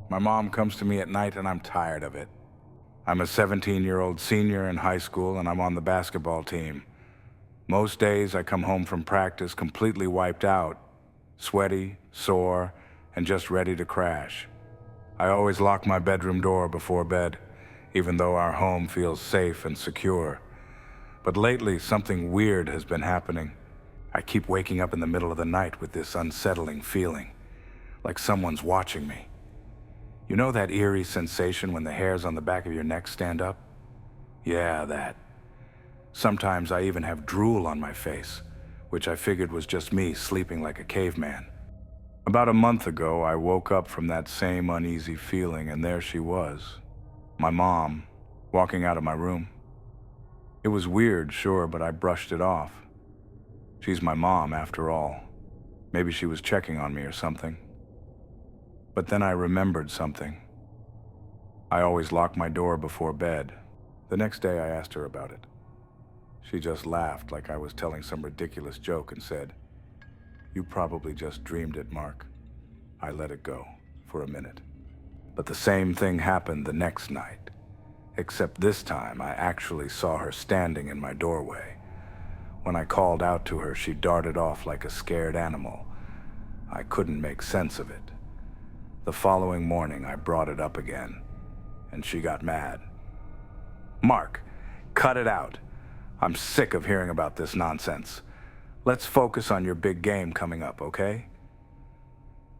My mom comes to me at night and I'm tired of it. I'm a 17-year-old senior in high school and I'm on the basketball team. Most days I come home from practice completely wiped out, sweaty, sore, and just ready to crash. I always lock my bedroom door before bed, even though our home feels safe and secure. But lately, something weird has been happening. I keep waking up in the middle of the night with this unsettling feeling, like someone's watching me. You know that eerie sensation when the hairs on the back of your neck stand up? Yeah, that. Sometimes I even have drool on my face, which I figured was just me sleeping like a caveman. About a month ago, I woke up from that same uneasy feeling, and there she was, my mom, walking out of my room. It was weird, sure, but I brushed it off. She's my mom, after all. Maybe she was checking on me or something. But then I remembered something. I always lock my door before bed. The next day I asked her about it. She just laughed like I was telling some ridiculous joke and said, "You probably just dreamed it, Mark." I let it go for a minute. But the same thing happened the next night, except this time I actually saw her standing in my doorway. When I called out to her, she darted off like a scared animal. I couldn't make sense of it. The following morning, I brought it up again, and she got mad. "Mark, cut it out. I'm sick of hearing about this nonsense. Let's focus on your big game coming up, okay?"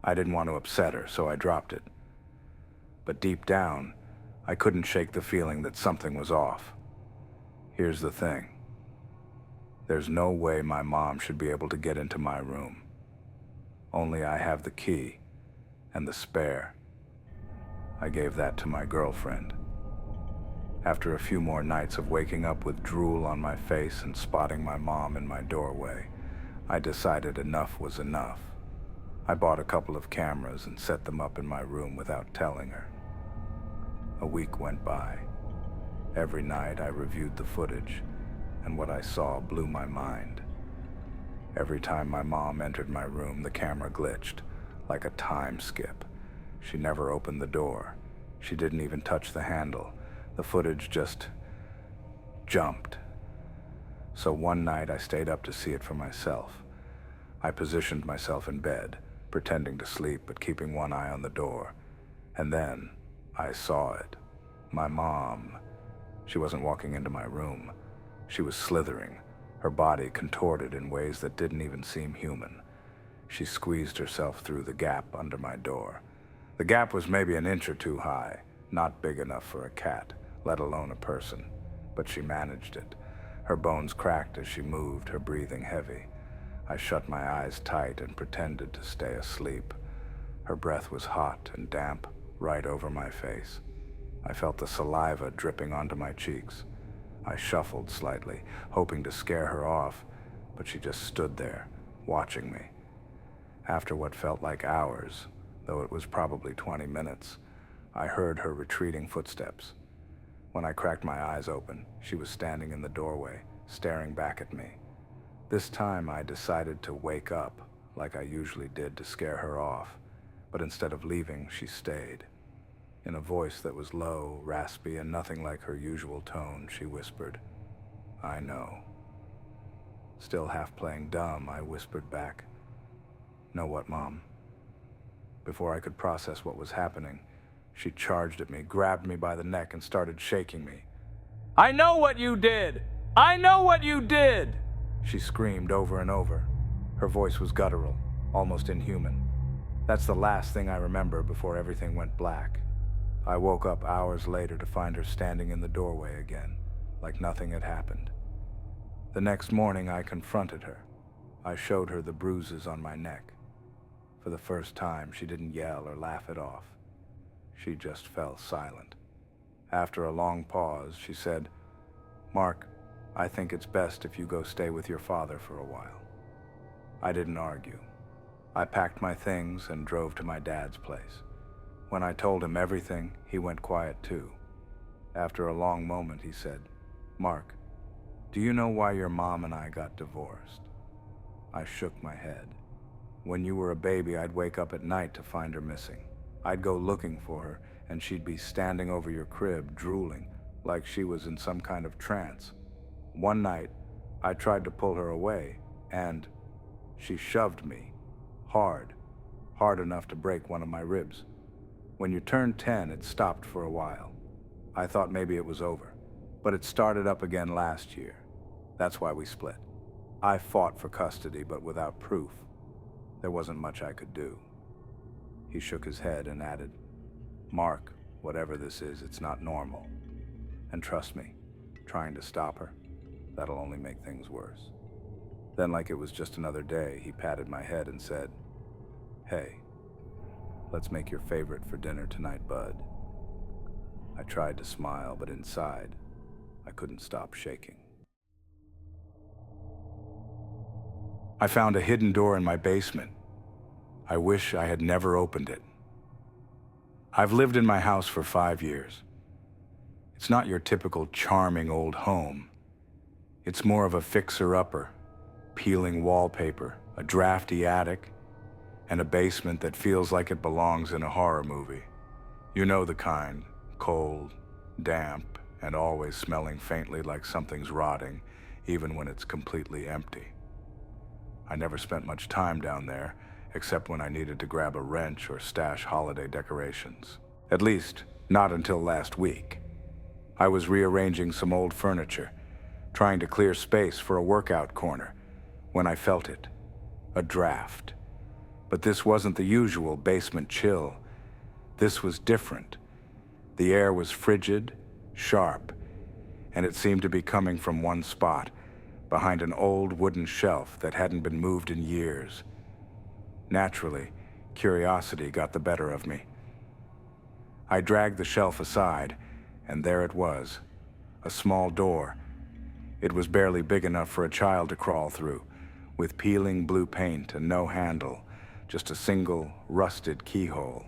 I didn't want to upset her, so I dropped it. But deep down, I couldn't shake the feeling that something was off. Here's the thing. There's no way my mom should be able to get into my room. Only I have the key and the spare. I gave that to my girlfriend. After a few more nights of waking up with drool on my face and spotting my mom in my doorway, I decided enough was enough. I bought a couple of cameras and set them up in my room without telling her. A week went by. Every night I reviewed the footage, and what I saw blew my mind. Every time my mom entered my room, the camera glitched, like a time skip. She never opened the door. She didn't even touch the handle. The footage just jumped. So one night I stayed up to see it for myself. I positioned myself in bed, pretending to sleep but keeping one eye on the door. And then I saw it. My mom. She wasn't walking into my room. She was slithering, her body contorted in ways that didn't even seem human. She squeezed herself through the gap under my door. The gap was maybe an inch or two high, not big enough for a cat, let alone a person, but she managed it. Her bones cracked as she moved, her breathing heavy. I shut my eyes tight and pretended to stay asleep. Her breath was hot and damp, right over my face. I felt the saliva dripping onto my cheeks. I shuffled slightly, hoping to scare her off, but she just stood there, watching me. After what felt like hours, though it was probably 20 minutes, I heard her retreating footsteps. When I cracked my eyes open, she was standing in the doorway, staring back at me. This time I decided to wake up, like I usually did to scare her off, but instead of leaving, she stayed. In a voice that was low, raspy, and nothing like her usual tone, she whispered, "I know." Still half playing dumb, I whispered back, "Know what, Mom?" Before I could process what was happening, she charged at me, grabbed me by the neck, and started shaking me. "I know what you did! I know what you did!" She screamed over and over. Her voice was guttural, almost inhuman. That's the last thing I remember before everything went black. I woke up hours later to find her standing in the doorway again, like nothing had happened. The next morning I confronted her. I showed her the bruises on my neck. For the first time, she didn't yell or laugh it off. She just fell silent. After a long pause, she said, "Mark, I think it's best if you go stay with your father for a while." I didn't argue. I packed my things and drove to my dad's place. When I told him everything, he went quiet too. After a long moment, he said, "Mark, do you know why your mom and I got divorced?" I shook my head. "When you were a baby, I'd wake up at night to find her missing. I'd go looking for her, and she'd be standing over your crib, drooling, like she was in some kind of trance. One night, I tried to pull her away, and she shoved me, hard enough to break one of my ribs. When you turned 10, it stopped for a while. I thought maybe it was over, but it started up again last year. That's why we split. I fought for custody, but without proof. There wasn't much I could do. He shook his head and added, "Mark, whatever this is, it's not normal. And trust me, trying to stop her, that'll only make things worse." Then, like it was just another day, he patted my head and said, "Hey, let's make your favorite for dinner tonight, bud." I tried to smile, but inside, I couldn't stop shaking. I found a hidden door in my basement. I wish I had never opened it. I've lived in my house for 5 years. It's not your typical charming old home. It's more of a fixer-upper, peeling wallpaper, a drafty attic, and a basement that feels like it belongs in a horror movie. You know the kind, cold, damp, and always smelling faintly like something's rotting, even when it's completely empty. I never spent much time down there, except when I needed to grab a wrench or stash holiday decorations. At least, not until last week. I was rearranging some old furniture, trying to clear space for a workout corner, when I felt it, a draft. But this wasn't the usual basement chill. This was different. The air was frigid, sharp, and it seemed to be coming from one spot, behind an old wooden shelf that hadn't been moved in years. Naturally, curiosity got the better of me. I dragged the shelf aside, and there it was, a small door. It was barely big enough for a child to crawl through, with peeling blue paint and no handle, just a single rusted keyhole.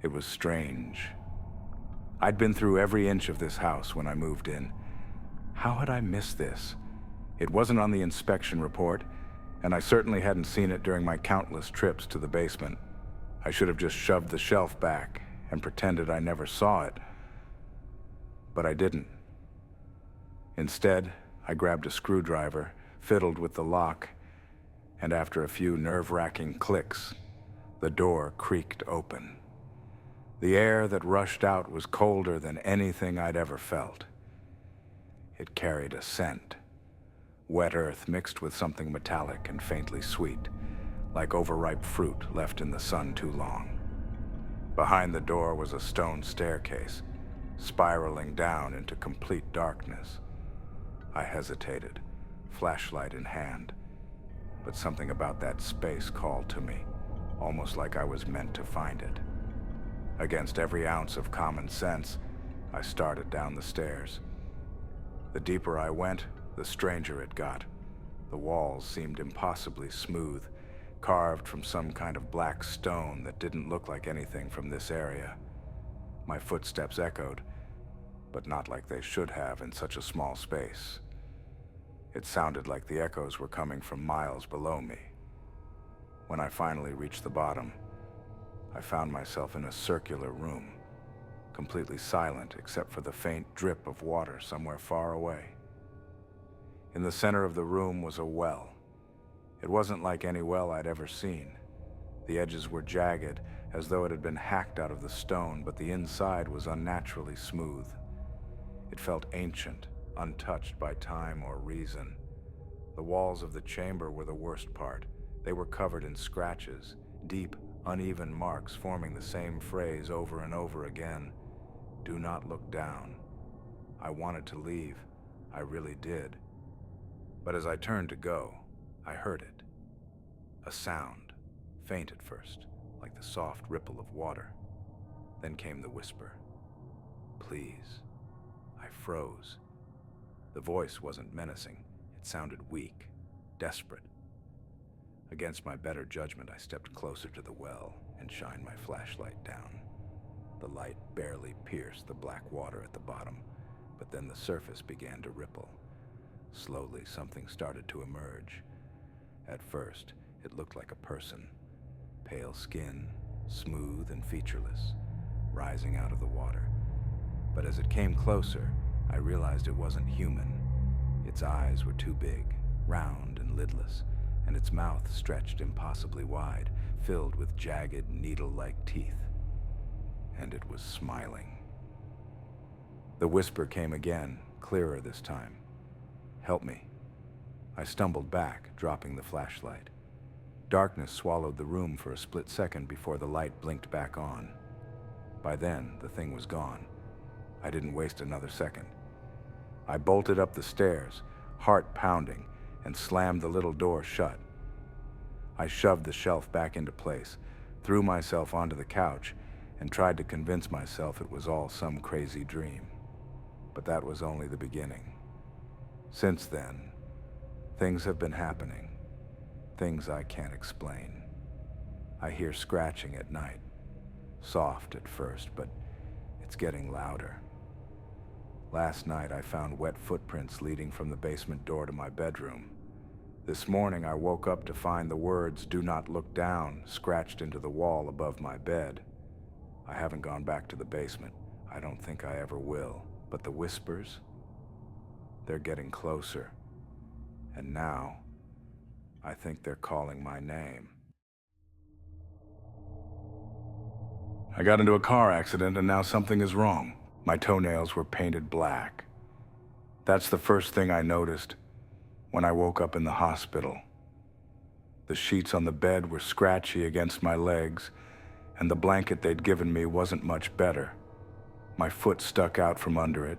It was strange. I'd been through every inch of this house when I moved in. How had I missed this? It wasn't on the inspection report, and I certainly hadn't seen it during my countless trips to the basement. I should have just shoved the shelf back and pretended I never saw it. But I didn't. Instead, I grabbed a screwdriver, fiddled with the lock, and after a few nerve-wracking clicks, the door creaked open. The air that rushed out was colder than anything I'd ever felt. It carried a scent. Wet earth mixed with something metallic and faintly sweet, like overripe fruit left in the sun too long. Behind the door was a stone staircase, spiraling down into complete darkness. I hesitated, flashlight in hand, but something about that space called to me, almost like I was meant to find it. Against every ounce of common sense, I started down the stairs. The deeper I went, the stranger it got. The walls seemed impossibly smooth, carved from some kind of black stone that didn't look like anything from this area. My footsteps echoed, but not like they should have in such a small space. It sounded like the echoes were coming from miles below me. When I finally reached the bottom, I found myself in a circular room, completely silent except for the faint drip of water somewhere far away. In the center of the room was a well. It wasn't like any well I'd ever seen. The edges were jagged, as though it had been hacked out of the stone, but the inside was unnaturally smooth. It felt ancient, untouched by time or reason. The walls of the chamber were the worst part. They were covered in scratches, deep, uneven marks forming the same phrase over and over again. Do not look down. I wanted to leave. I really did. But as I turned to go, I heard it. A sound, faint at first, like the soft ripple of water. Then came the whisper. Please. I froze. The voice wasn't menacing. It sounded weak, desperate. Against my better judgment, I stepped closer to the well and shined my flashlight down. The light barely pierced the black water at the bottom, but then the surface began to ripple. Slowly, something started to emerge. At first, it looked like a person. Pale skin, smooth and featureless, rising out of the water. But as it came closer, I realized it wasn't human. Its eyes were too big, round and lidless, and its mouth stretched impossibly wide, filled with jagged, needle-like teeth. And it was smiling. The whisper came again, clearer this time. "Help me." I stumbled back, dropping the flashlight. Darkness swallowed the room for a split second before the light blinked back on. By then, the thing was gone. I didn't waste another second. I bolted up the stairs, heart pounding, and slammed the little door shut. I shoved the shelf back into place, threw myself onto the couch, and tried to convince myself it was all some crazy dream. But that was only the beginning. Since then, things have been happening. Things I can't explain. I hear scratching at night. Soft at first, but it's getting louder. Last night I found wet footprints leading from the basement door to my bedroom. This morning I woke up to find the words "Do not look down" scratched into the wall above my bed. I haven't gone back to the basement. I don't think I ever will. But the whispers, they're getting closer. And now, I think they're calling my name. I got into a car accident and now something is wrong. My toenails were painted black. That's the first thing I noticed when I woke up in the hospital. The sheets on the bed were scratchy against my legs, and the blanket they'd given me wasn't much better. My foot stuck out from under it,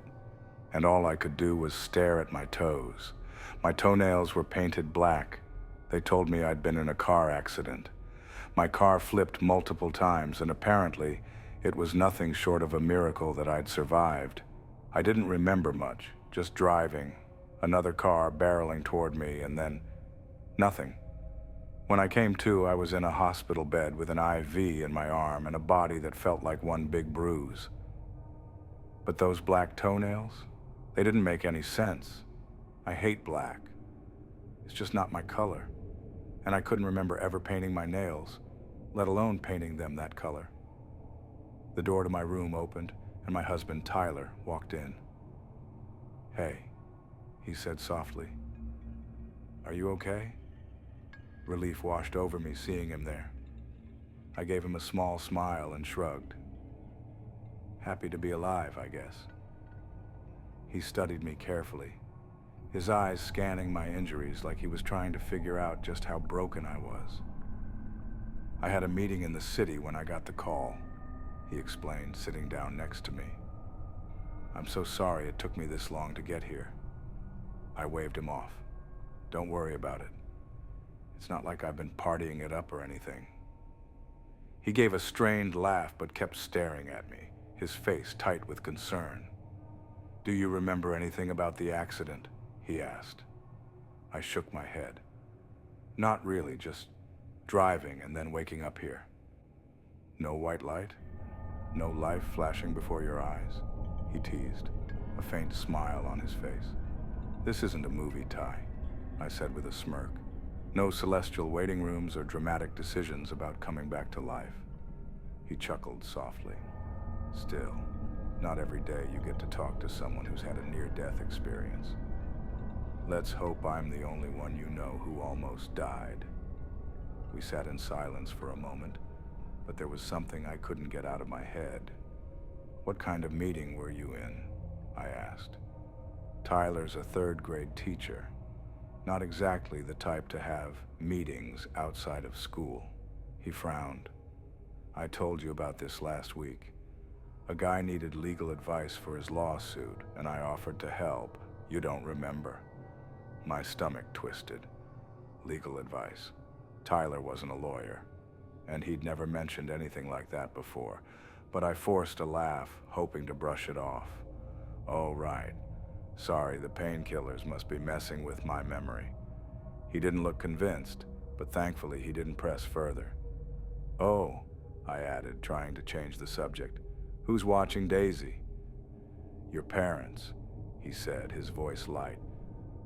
and all I could do was stare at my toes. My toenails were painted black. They told me I'd been in a car accident. My car flipped multiple times, and apparently it was nothing short of a miracle that I'd survived. I didn't remember much, just driving, another car barreling toward me, and then nothing. When I came to, I was in a hospital bed with an IV in my arm and a body that felt like one big bruise. But those black toenails, they didn't make any sense. I hate black. It's just not my color. And I couldn't remember ever painting my nails, let alone painting them that color. The door to my room opened, and my husband, Tyler, walked in. "Hey," he said softly. "Are you okay?" Relief washed over me seeing him there. I gave him a small smile and shrugged. Happy to be alive, I guess. He studied me carefully, his eyes scanning my injuries like he was trying to figure out just how broken I was. "I had a meeting in the city when I got the call," he explained, sitting down next to me. "I'm so sorry it took me this long to get here." I waved him off. "Don't worry about it. It's not like I've been partying it up or anything." He gave a strained laugh but kept staring at me, his face tight with concern. "Do you remember anything about the accident?" he asked. I shook my head. "Not really, just driving and then waking up here." "No white light? No life flashing before your eyes?" he teased, a faint smile on his face. "This isn't a movie, Ty," I said with a smirk. "No celestial waiting rooms or dramatic decisions about coming back to life." He chuckled softly. "Still, not every day you get to talk to someone who's had a near-death experience. Let's hope I'm the only one you know who almost died." We sat in silence for a moment, but there was something I couldn't get out of my head. "What kind of meeting were you in?" I asked. "Tyler's a third-grade teacher. Not exactly the type to have meetings outside of school." He frowned. "I told you about this last week. A guy needed legal advice for his lawsuit, and I offered to help. You don't remember?" My stomach twisted. Legal advice. Tyler wasn't a lawyer, and he'd never mentioned anything like that before, but I forced a laugh, hoping to brush it off. "Oh, right. Sorry, the painkillers must be messing with my memory." He didn't look convinced, but thankfully he didn't press further. "Oh," I added, trying to change the subject. "Who's watching Daisy?" "Your parents," he said, his voice light.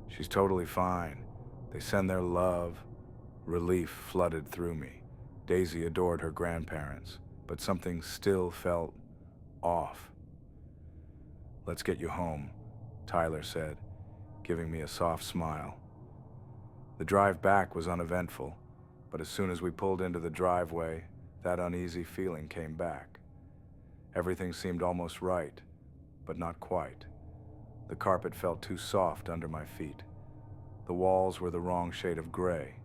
"She's totally fine. They send their love." Relief flooded through me. Daisy adored her grandparents, but something still felt off. "Let's get you home," Tyler said, giving me a soft smile. The drive back was uneventful, but as soon as we pulled into the driveway, that uneasy feeling came back. Everything seemed almost right, but not quite. The carpet felt too soft under my feet. The walls were the wrong shade of gray.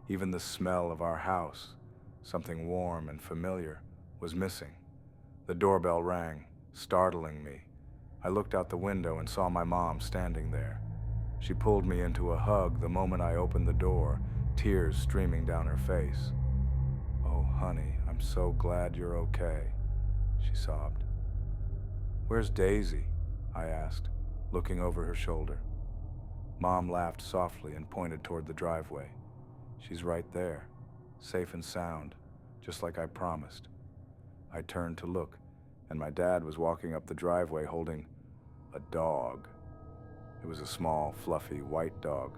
Even the smell of our house, something warm and familiar, was missing. The doorbell rang, startling me. I looked out the window and saw my mom standing there. She pulled me into a hug the moment I opened the door, tears streaming down her face. "Oh, honey, I'm so glad you're okay," she sobbed. "Where's Daisy?" I asked, looking over her shoulder. Mom laughed softly and pointed toward the driveway. "She's right there, safe and sound, just like I promised." I turned to look, and my dad was walking up the driveway holding a dog. It was a small, fluffy, white dog.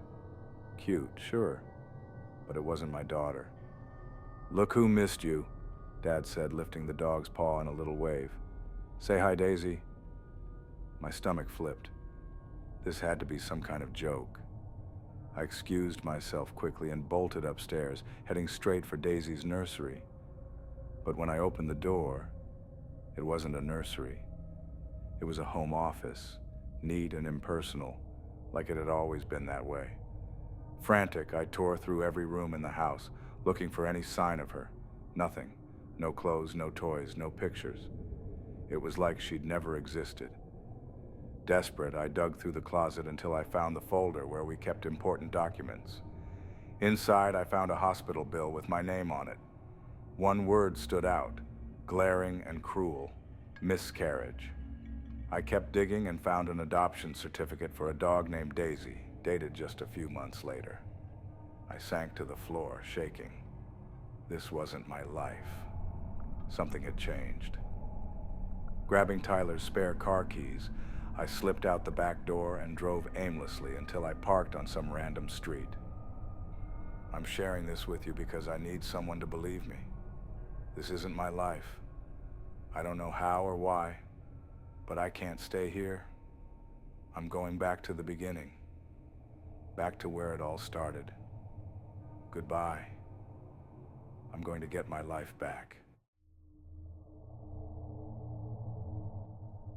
Cute, sure, but it wasn't my daughter. "Look who missed you," Dad said, lifting the dog's paw in a little wave. "Say hi, Daisy." My stomach flipped. This had to be some kind of joke. I excused myself quickly and bolted upstairs, heading straight for Daisy's nursery. But when I opened the door, it wasn't a nursery. It was a home office, neat and impersonal, like it had always been that way. Frantic, I tore through every room in the house, looking for any sign of her. Nothing. No clothes, no toys, no pictures. It was like she'd never existed. Desperate, I dug through the closet until I found the folder where we kept important documents. Inside, I found a hospital bill with my name on it. One word stood out, glaring and cruel: miscarriage. I kept digging and found an adoption certificate for a dog named Daisy, dated just a few months later. I sank to the floor, shaking. This wasn't my life. Something had changed. Grabbing Tyler's spare car keys, I slipped out the back door and drove aimlessly until I parked on some random street. I'm sharing this with you because I need someone to believe me. This isn't my life. I don't know how or why, but I can't stay here. I'm going back to the beginning, back to where it all started. Goodbye. I'm going to get my life back.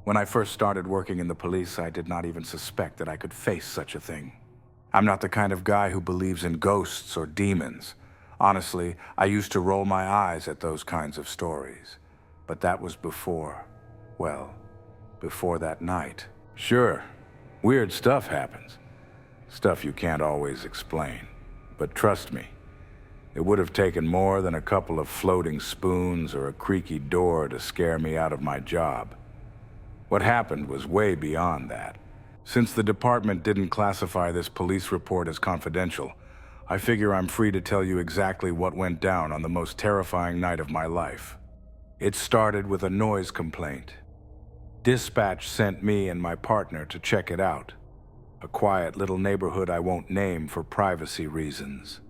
When I first started working in the police, I did not even suspect that I could face such a thing. I'm not the kind of guy who believes in ghosts or demons. Honestly, I used to roll my eyes at those kinds of stories. But that was before that night. Sure, weird stuff happens. Stuff you can't always explain. But trust me, it would have taken more than a couple of floating spoons or a creaky door to scare me out of my job. What happened was way beyond that. Since the department didn't classify this police report as confidential, I figure I'm free to tell you exactly what went down on the most terrifying night of my life. It started with a noise complaint. Dispatch sent me and my partner to check it out. A quiet little neighborhood I won't name for privacy reasons.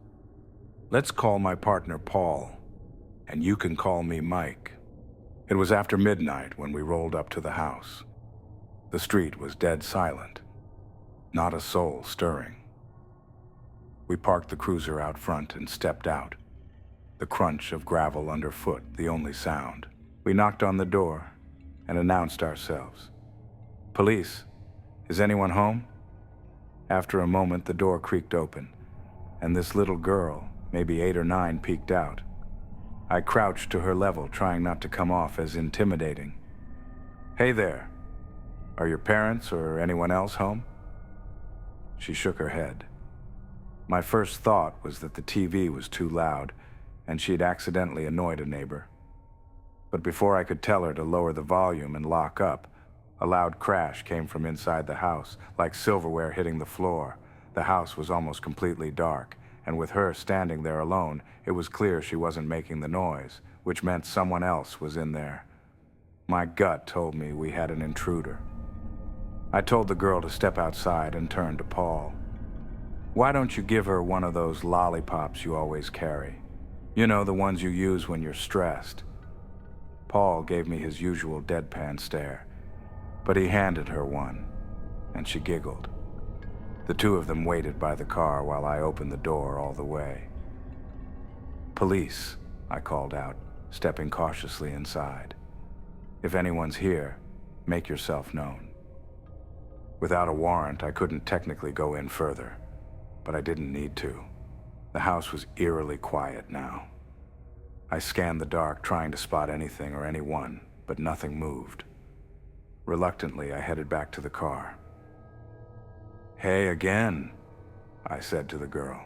Let's call my partner Paul, and you can call me Mike. It was after midnight when we rolled up to the house. The street was dead silent. Not a soul stirring. We parked the cruiser out front and stepped out. The crunch of gravel underfoot, the only sound. We knocked on the door and announced ourselves. "Police, is anyone home?" After a moment, the door creaked open, and this little girl, maybe 8 or 9, peeked out. I crouched to her level, trying not to come off as intimidating. "Hey there, are your parents or anyone else home?" She shook her head. My first thought was that the TV was too loud, and she'd accidentally annoyed a neighbor. But before I could tell her to lower the volume and lock up, a loud crash came from inside the house, like silverware hitting the floor. The house was almost completely dark, and with her standing there alone, it was clear she wasn't making the noise, which meant someone else was in there. My gut told me we had an intruder. I told the girl to step outside and turned to Paul. "Why don't you give her one of those lollipops you always carry?" You know, the ones you use when you're stressed. Paul gave me his usual deadpan stare, but he handed her one, and she giggled. The two of them waited by the car while I opened the door all the way. "Police," I called out, stepping cautiously inside. "If anyone's here, make yourself known." Without a warrant, I couldn't technically go in further, but I didn't need to. The house was eerily quiet now. I scanned the dark, trying to spot anything or anyone, but nothing moved. Reluctantly, I headed back to the car. "Hey again," I said to the girl.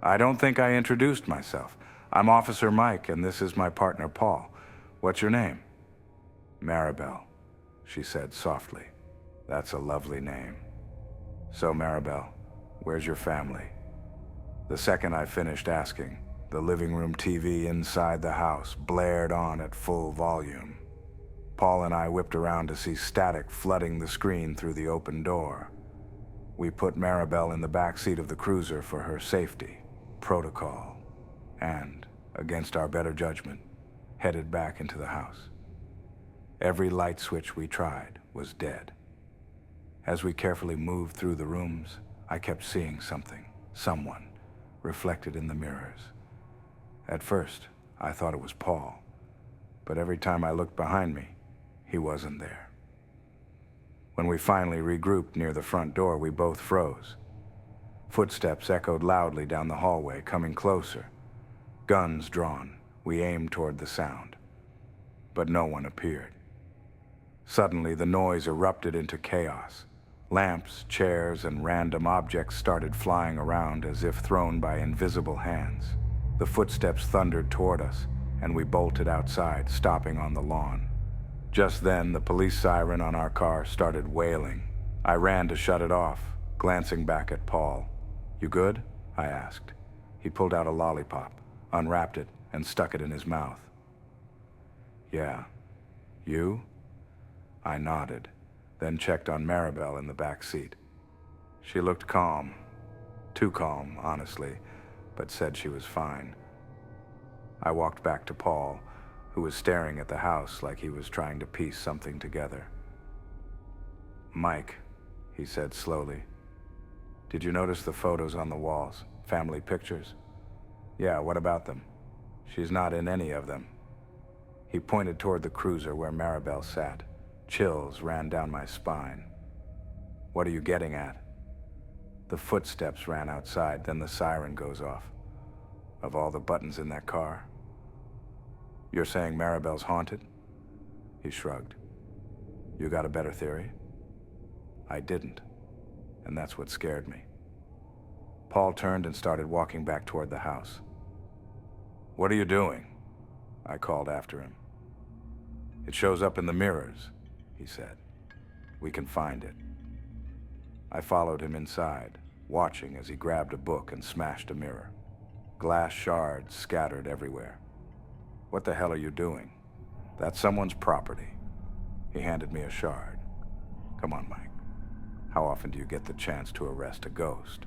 "I don't think I introduced myself. I'm Officer Mike, and this is my partner, Paul. What's your name?" "Maribel," she said softly. "That's a lovely name. So, Maribel, where's your family?" The second I finished asking, the living room TV inside the house blared on at full volume. Paul and I whipped around to see static flooding the screen through the open door. We put Maribel in the back seat of the cruiser for her safety, protocol, and, against our better judgment, headed back into the house. Every light switch we tried was dead. As we carefully moved through the rooms, I kept seeing something, someone, reflected in the mirrors. At first, I thought it was Paul, but every time I looked behind me, he wasn't there. When we finally regrouped near the front door, we both froze. Footsteps echoed loudly down the hallway, coming closer. Guns drawn, we aimed toward the sound. But no one appeared. Suddenly, the noise erupted into chaos. Lamps, chairs, and random objects started flying around as if thrown by invisible hands. The footsteps thundered toward us, and we bolted outside, stopping on the lawn. Just then, the police siren on our car started wailing. I ran to shut it off, glancing back at Paul. "You good?" I asked. He pulled out a lollipop, unwrapped it, and stuck it in his mouth. "Yeah. You?" I nodded, then checked on Maribel in the back seat. She looked calm. Too calm, honestly, but said she was fine. I walked back to Paul, who was staring at the house like he was trying to piece something together. "Mike," he said slowly, "did you notice the photos on the walls? Family pictures?" "Yeah, what about them?" "She's not in any of them." He pointed toward the cruiser where Maribel sat. Chills ran down my spine. "What are you getting at?" The footsteps ran outside, then the siren goes off. "Of all the buttons in that car?" "You're saying Maribel's haunted?" He shrugged. "You got a better theory?" I didn't, and that's what scared me. Paul turned and started walking back toward the house. "What are you doing?" I called after him. "It shows up in the mirrors," he said. "We can find it." I followed him inside, watching as he grabbed a book and smashed a mirror. Glass shards scattered everywhere. "What the hell are you doing?" "That's someone's property." He handed me a shard. "Come on, Mike. How often do you get the chance to arrest a ghost?"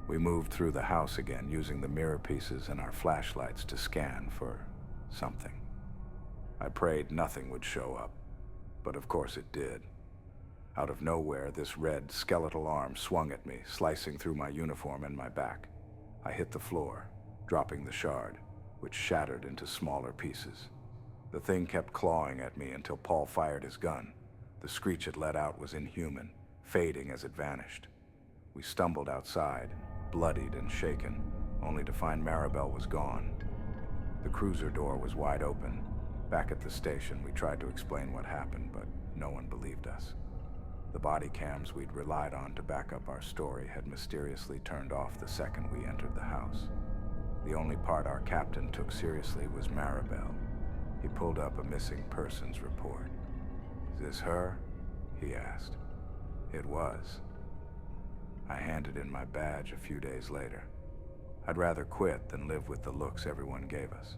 We moved through the house again, using the mirror pieces and our flashlights to scan for something. I prayed nothing would show up, but of course it did. Out of nowhere, this red, skeletal arm swung at me, slicing through my uniform and my back. I hit the floor, dropping the shard, which shattered into smaller pieces. The thing kept clawing at me until Paul fired his gun. The screech it let out was inhuman, fading as it vanished. We stumbled outside, bloodied and shaken, only to find Maribel was gone. The cruiser door was wide open. Back at the station, we tried to explain what happened, but no one believed us. The body cams we'd relied on to back up our story had mysteriously turned off the second we entered the house. The only part our captain took seriously was Maribel. He pulled up a missing persons report. "Is this her?" he asked. It was. I handed in my badge a few days later. I'd rather quit than live with the looks everyone gave us.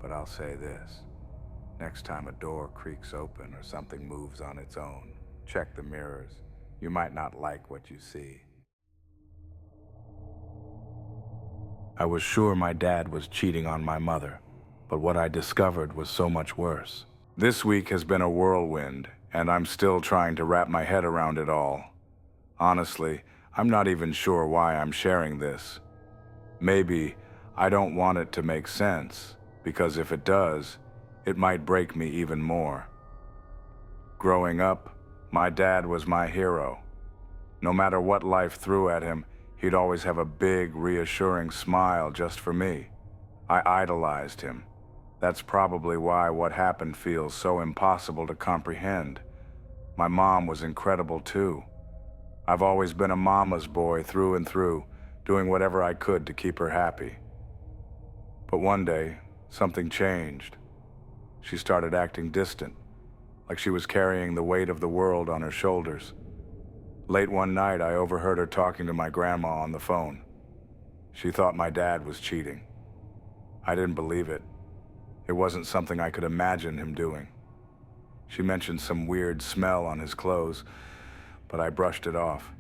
But I'll say this. Next time a door creaks open or something moves on its own, check the mirrors. You might not like what you see. I was sure my dad was cheating on my mother, but what I discovered was so much worse. This week has been a whirlwind, and I'm still trying to wrap my head around it all. Honestly, I'm not even sure why I'm sharing this. Maybe I don't want it to make sense, because if it does, it might break me even more. Growing up, my dad was my hero. No matter what life threw at him, he'd always have a big, reassuring smile just for me. I idolized him. That's probably why what happened feels so impossible to comprehend. My mom was incredible too. I've always been a mama's boy through and through, doing whatever I could to keep her happy. But one day, something changed. She started acting distant, like she was carrying the weight of the world on her shoulders. Late one night, I overheard her talking to my grandma on the phone. She thought my dad was cheating. I didn't believe it. It wasn't something I could imagine him doing. She mentioned some weird smell on his clothes, but I brushed it off.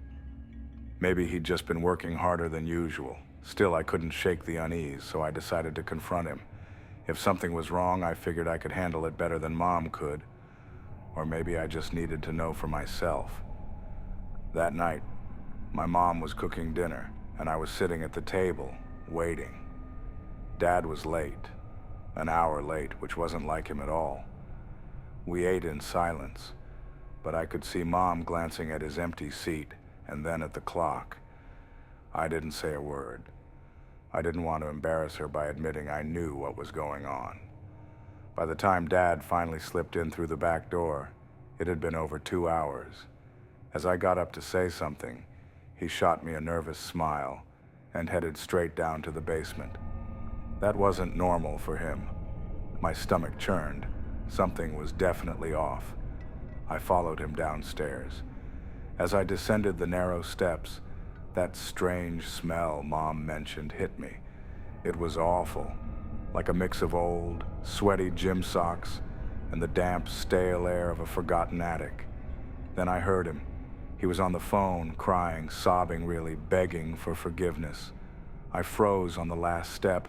Maybe he'd just been working harder than usual. Still, I couldn't shake the unease, so I decided to confront him. If something was wrong, I figured I could handle it better than Mom could. Or maybe I just needed to know for myself. That night, my mom was cooking dinner, and I was sitting at the table, waiting. Dad was late, an hour late, which wasn't like him at all. We ate in silence, but I could see Mom glancing at his empty seat and then at the clock. I didn't say a word. I didn't want to embarrass her by admitting I knew what was going on. By the time Dad finally slipped in through the back door, it had been over 2 hours. As I got up to say something, he shot me a nervous smile and headed straight down to the basement. That wasn't normal for him. My stomach churned. Something was definitely off. I followed him downstairs. As I descended the narrow steps, that strange smell Mom mentioned hit me. It was awful, like a mix of old, sweaty gym socks and the damp, stale air of a forgotten attic. Then I heard him. He was on the phone, crying, sobbing really, begging for forgiveness. I froze on the last step,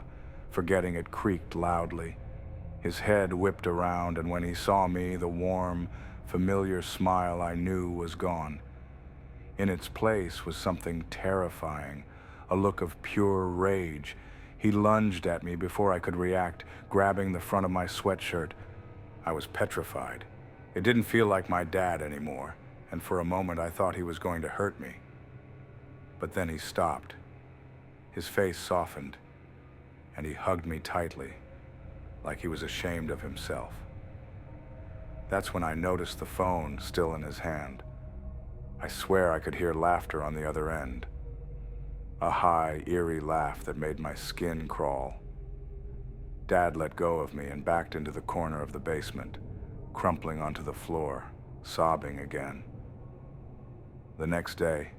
forgetting it creaked loudly. His head whipped around, and when he saw me, the warm, familiar smile I knew was gone. In its place was something terrifying, a look of pure rage. He lunged at me before I could react, grabbing the front of my sweatshirt. I was petrified. It didn't feel like my dad anymore, and for a moment I thought he was going to hurt me. But then he stopped. His face softened, and he hugged me tightly, like he was ashamed of himself. That's when I noticed the phone still in his hand. I swear I could hear laughter on the other end. A high, eerie laugh that made my skin crawl. Dad let go of me and backed into the corner of the basement, crumpling onto the floor, sobbing again. The next day,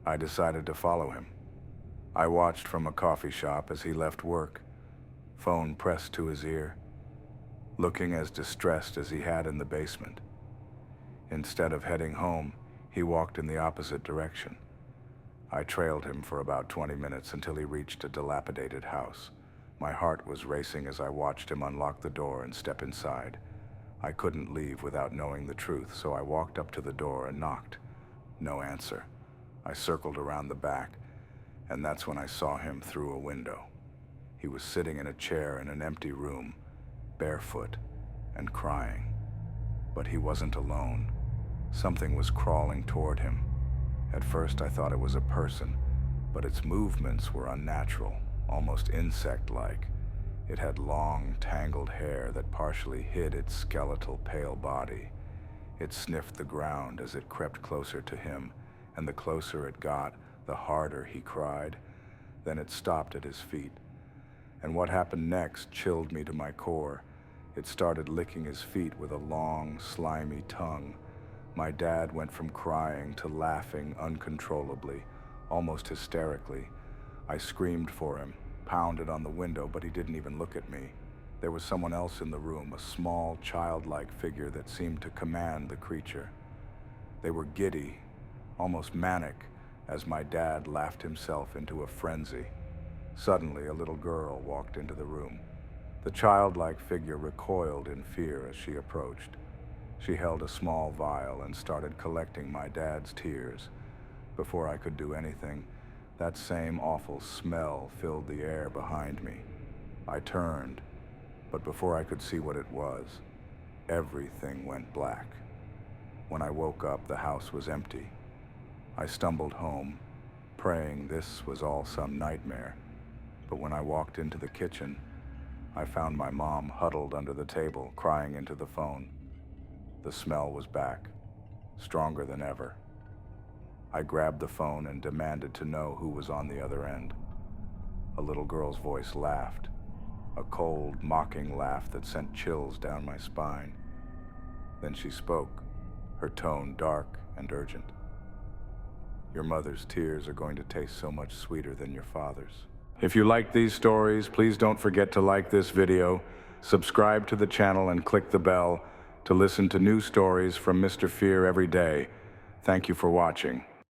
I decided to follow him. I watched from a coffee shop as he left work, phone pressed to his ear, looking as distressed as he had in the basement. Instead of heading home, he walked in the opposite direction. I trailed him for about 20 minutes until he reached a dilapidated house. My heart was racing as I watched him unlock the door and step inside. I couldn't leave without knowing the truth, so I walked up to the door and knocked. No answer. I circled around the back, and that's when I saw him through a window. He was sitting in a chair in an empty room, barefoot and crying. But he wasn't alone. Something was crawling toward him. At first I thought it was a person, but its movements were unnatural, almost insect-like. It had long, tangled hair that partially hid its skeletal, pale body. It sniffed the ground as it crept closer to him, and the closer it got, the harder he cried. Then it stopped at his feet. And what happened next chilled me to my core. It started licking his feet with a long, slimy tongue. My dad went from crying to laughing uncontrollably, almost hysterically. I screamed for him, pounded on the window, but he didn't even look at me. There was someone else in the room, a small, childlike figure that seemed to command the creature. They were giddy, almost manic, as my dad laughed himself into a frenzy. Suddenly, a little girl walked into the room. The childlike figure recoiled in fear as she approached. She held a small vial and started collecting my dad's tears. Before I could do anything, that same awful smell filled the air behind me. I turned, but before I could see what it was, everything went black. When I woke up, the house was empty. I stumbled home, praying this was all some nightmare. But when I walked into the kitchen, I found my mom huddled under the table, crying into the phone. The smell was back, stronger than ever. I grabbed the phone and demanded to know who was on the other end. A little girl's voice laughed, a cold, mocking laugh that sent chills down my spine. Then she spoke, her tone dark and urgent. Your mother's tears are going to taste so much sweeter than your father's. If you like these stories, please don't forget to like this video, subscribe to the channel, and click the bell to listen to new stories from Mr. Fear every day. Thank you for watching.